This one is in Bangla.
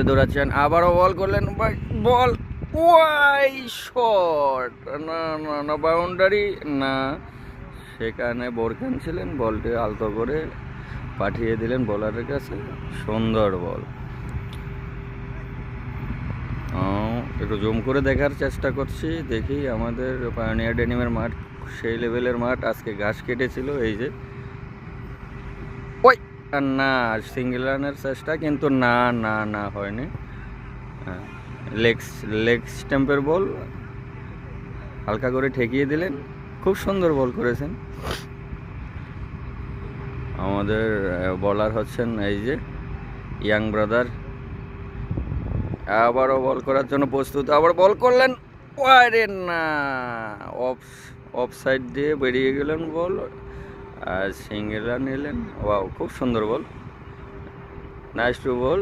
দৌড়াচ্ছেন, আবারও বল করলেন, বল ওয়াই শট, না না না, বাউন্ডারি না, সেখানে বোরখান ছিলেন, বলটি আলতো করে পাঠিয়ে দিলেন বোলারের কাছে। সুন্দর বল। একটু জুম করে দেখার চেষ্টা করছি, দেখি আমাদের পায়োনিয়ার ডেনিমের মাঠ সেই লেভেলের মাঠ। আজকে ঘাস কেটেছিল, এই যে ওই না, সিঙ্গেল রানের চেষ্টা, কিন্তু না না না, হয়নি। হ্যাঁ, লেগ স্ট্যাম্পের বল, হালকা করে ঠেকিয়ে দিলেন। খুব সুন্দর বল করেছেন আমাদের বলার হচ্ছেন এই যে ইয়াং ব্রাদার। আবারও বল করার জন্য প্রস্তুত, আবার বল করলেন, আরে না, অফ সাইড দিয়ে বেরিয়ে গেলেন বল, আর সিঙ্গেল রান নিলেন। ওয়াও, খুব সুন্দর বল, নাইস টু বল।